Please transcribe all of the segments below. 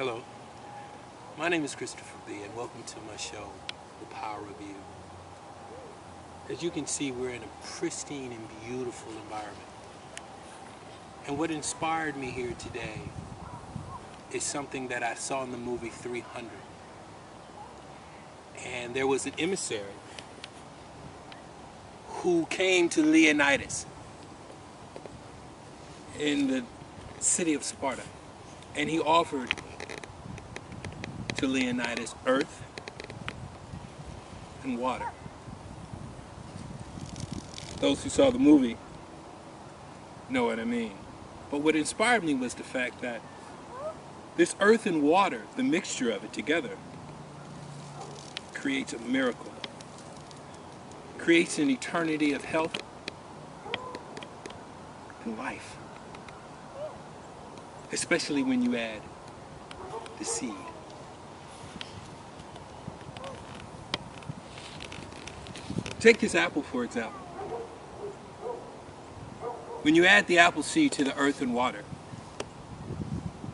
Hello, my name is Christopher B. and welcome to my show, The Power of You. As you can see, we're in a pristine and beautiful environment. And what inspired me here today is something that I saw in the movie 300. And there was an emissary who came to Leonidas in the city of Sparta, and he offered to Leonidas earth and water. Those who saw the movie know what I mean. But what inspired me was the fact that this earth and water, the mixture of it together, creates a miracle, creates an eternity of health and life, especially when you add the seed. Take this apple, for example. When you add the apple seed to the earth and water,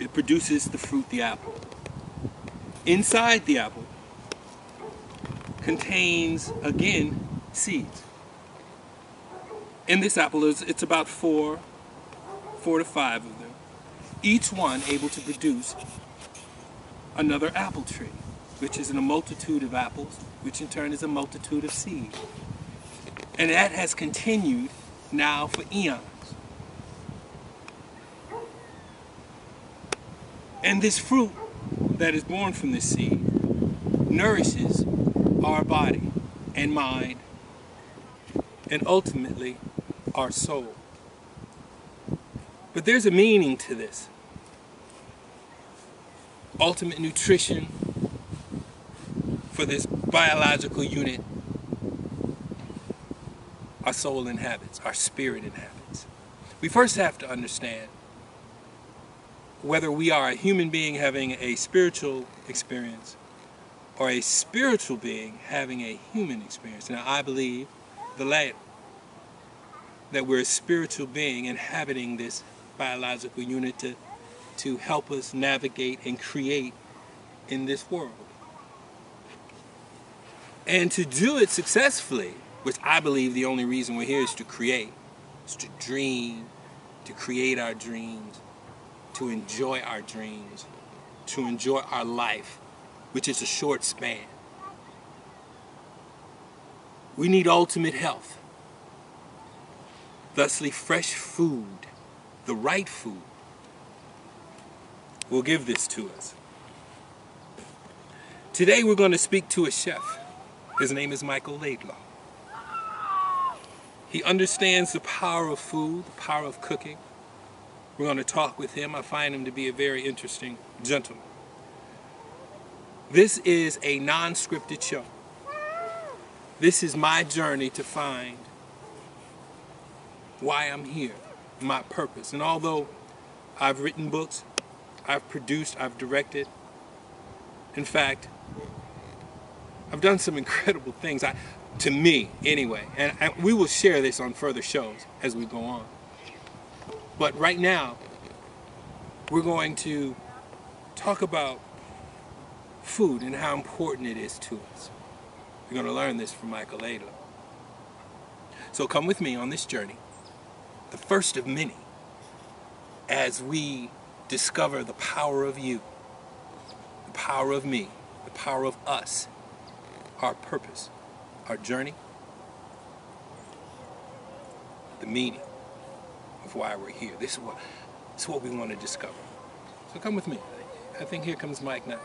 it produces the fruit, the apple. Inside the apple contains, again, seeds. In this apple, it's about four to five of them, each one able to produce another apple tree, which is in a multitude of apples, which in turn is a multitude of seeds. And that has continued now for eons. And this fruit that is born from this seed nourishes our body and mind and ultimately our soul. But there's a meaning to this. Ultimate nutrition for this biological unit our soul inhabits, our spirit inhabits. We first have to understand whether we are a human being having a spiritual experience or a spiritual being having a human experience. Now, I believe the latter, that we're a spiritual being inhabiting this biological unit to help us navigate and create in this world. And to do it successfully, which I believe the only reason we're here is to create, is to dream, to create our dreams, to enjoy our dreams, to enjoy our life, which is a short span. We need ultimate health. Thusly, fresh food, the right food, will give this to us. Today we're going to speak to a chef. His name is Laidlaw. He understands the power of food, the power of cooking. We're going to talk with him. I find him to be a very interesting gentleman. This is a non-scripted show. This is my journey to find why I'm here, my purpose. And although I've written books, I've produced, I've directed, in fact, I've done some incredible things, to me anyway, and we will share this on further shows as we go on. But right now, we're going to talk about food and how important it is to us. We're going to learn this from Laidlaw. So come with me on this journey, the first of many, as we discover the power of you, the power of me, the power of us, our purpose, our journey, the meaning of why we're here. This is what we want to discover. So come with me. I think here comes Mike now.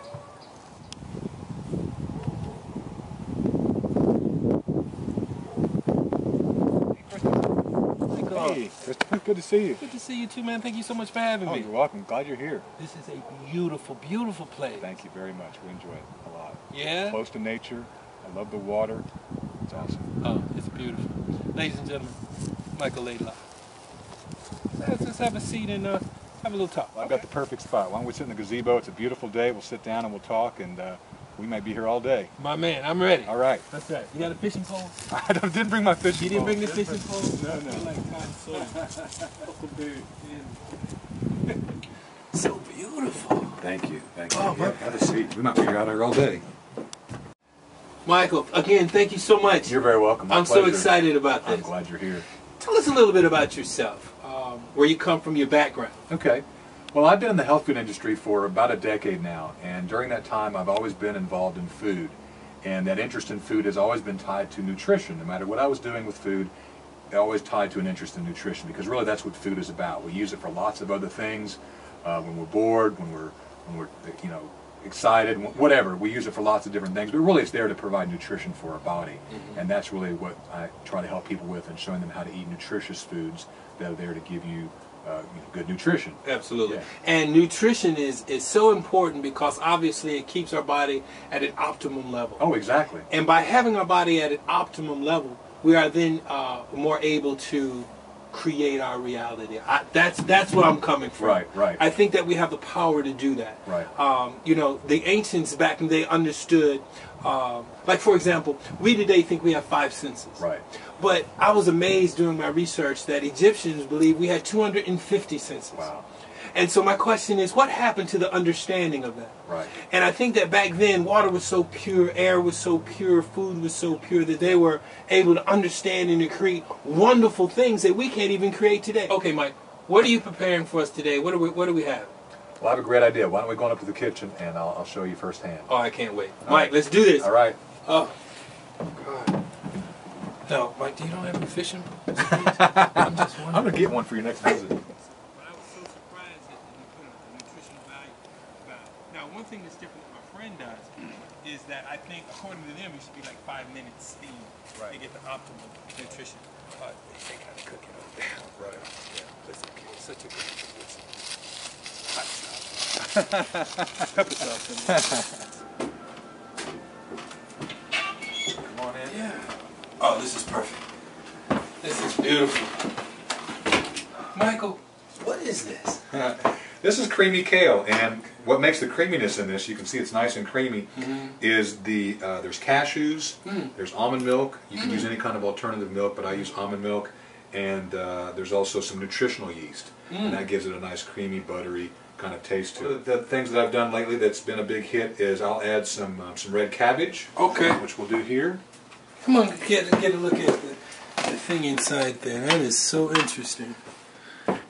Hey, Christopher, good to see you. Good to see you too, man. Thank you so much for having me. You're welcome. Glad you're here. This is a beautiful, beautiful place. Thank you very much. We enjoy it a lot. Yeah? Close to nature. I love the water. It's awesome. Oh, it's beautiful. Ladies and gentlemen, Laidlaw. Let's have a seat and have a little talk. Well, I've got the perfect spot. Why don't we sit in the gazebo? It's a beautiful day. We'll sit down and we'll talk, and we might be here all day. My man, I'm ready. All right. That's right. You got a fishing pole? I didn't bring my fishing pole. You didn't bring the fishing pole? No, no. I like cotton soil. So beautiful. Thank you. Thank you. Oh, yeah, have a seat. We might be out here all day. Michael, again, thank you so much. You're very welcome. My I'm pleasure. so excited about this. I'm glad you're here. Tell us a little bit about yourself, where you come from, your background. Okay. Well, I've been in the health food industry for about a decade now, and during that time I've always been involved in food. And that interest in food has always been tied to nutrition. No matter what I was doing with food, it always tied to an interest in nutrition, because really that's what food is about. We use it for lots of other things. When we're bored, when we're excited, whatever. We use it for lots of different things, but really it's there to provide nutrition for our body. Mm-hmm. And that's really what I try to help people with, and showing them how to eat nutritious foods that are there to give you good nutrition. Absolutely. Yeah. And nutrition is so important because obviously it keeps our body at an optimum level. Oh, exactly. And by having our body at an optimum level, we are then more able to create our reality. That's where I'm coming from. Right, right. I think that we have the power to do that. Right. The ancients back in the day understood, like for example, we today think we have 5 senses. Right. But I was amazed during my research that Egyptians believed we had 250 senses. Wow. And so my question is, what happened to the understanding of that? Right. And I think that back then, water was so pure, air was so pure, food was so pure that they were able to understand and to create wonderful things that we can't even create today. Okay, Mike, what are you preparing for us today? What do we have? Well, I have a great idea. Why don't we go on up to the kitchen and I'll show you firsthand. Oh, I can't wait. All Mike, right. Let's do this. All right. Oh, God. No, Mike, you don't have any fishing? I'm just wondering. I'm going to get one for your next visit. Now, one thing that's different that my friend does is that I think, according to them, it should be like 5 minutes steam to get the optimal nutrition. They gotta cook it up there. Right. Yeah, that's okay. It's such a good nutrition. Hot sauce. Pepper sauce in there. Come on in. Yeah. Oh, this is perfect. This is beautiful. Michael, what is this? This is creamy kale, and what makes the creaminess in this, you can see it's nice and creamy, is there's cashews, there's almond milk. You can use any kind of alternative milk, but I use almond milk, and there's also some nutritional yeast, and that gives it a nice creamy, buttery kind of taste to it. The things that I've done lately that's been a big hit is I'll add some red cabbage, which we'll do here. Come on, get a look at the thing inside there. That is so interesting.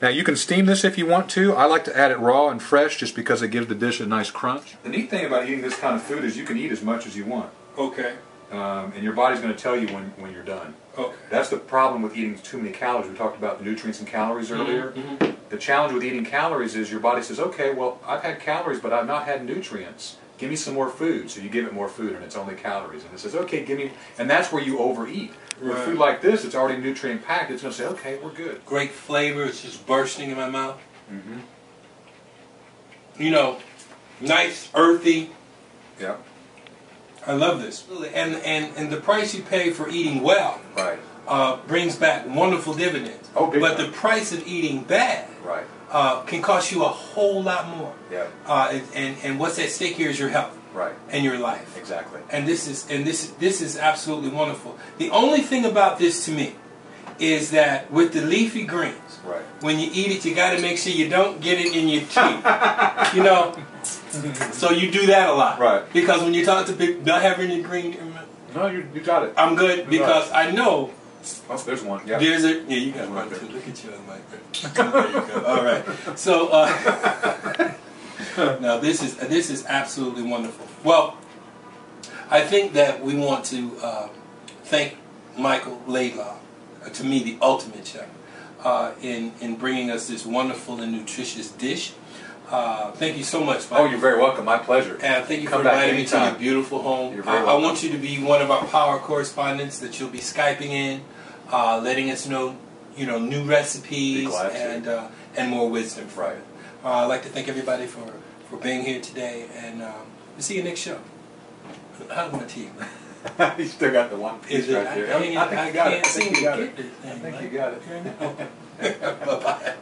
Now you can steam this if you want to. I like to add it raw and fresh just because it gives the dish a nice crunch. The neat thing about eating this kind of food is you can eat as much as you want. Okay. And your body's going to tell you when you're done. Okay. That's the problem with eating too many calories. We talked about the nutrients and calories earlier. The challenge with eating calories is your body says, okay, well, I've had calories, but I've not had nutrients. Give me some more food. So you give it more food, and it's only calories. And it says, okay, give me... And that's where you overeat. With food like this, it's already nutrient packed. It's going to say, okay, we're good. Great flavor. It's just bursting in my mouth. You know, nice, earthy. Yeah. I love this. And the price you pay for eating well brings back wonderful dividends. Oh, big but time. the price of eating bad can cost you a whole lot more. Yeah. And what's at stake here is your health. And your life. Exactly. And this is absolutely wonderful. The only thing about this to me is that with the leafy greens, when you eat it, you got to make sure you don't get it in your teeth. You know, so you do that a lot. Because when you talk to people, not having any green. No, you got it. I'm good because I know. Oh, there's one. Yeah. There's a you got one too. Look at you on the mic. There you go. All right. So. Now this is absolutely wonderful. Well, I think that we want to thank Michael Laidlaw, to me the ultimate chef, in bringing us this wonderful and nutritious dish. Thank you so much, Michael. Oh, you're very welcome. My pleasure. And thank you Come for inviting back me to your beautiful home. You're very I welcome. want you to be one of our power correspondents that you'll be Skyping in, letting us know, new recipes and more wisdom. I'd like to thank everybody for being here today, and we'll see you next show. How's my teeth? You still got the one piece right there. I think you got it. I think you got it. I think you got it. Bye-bye.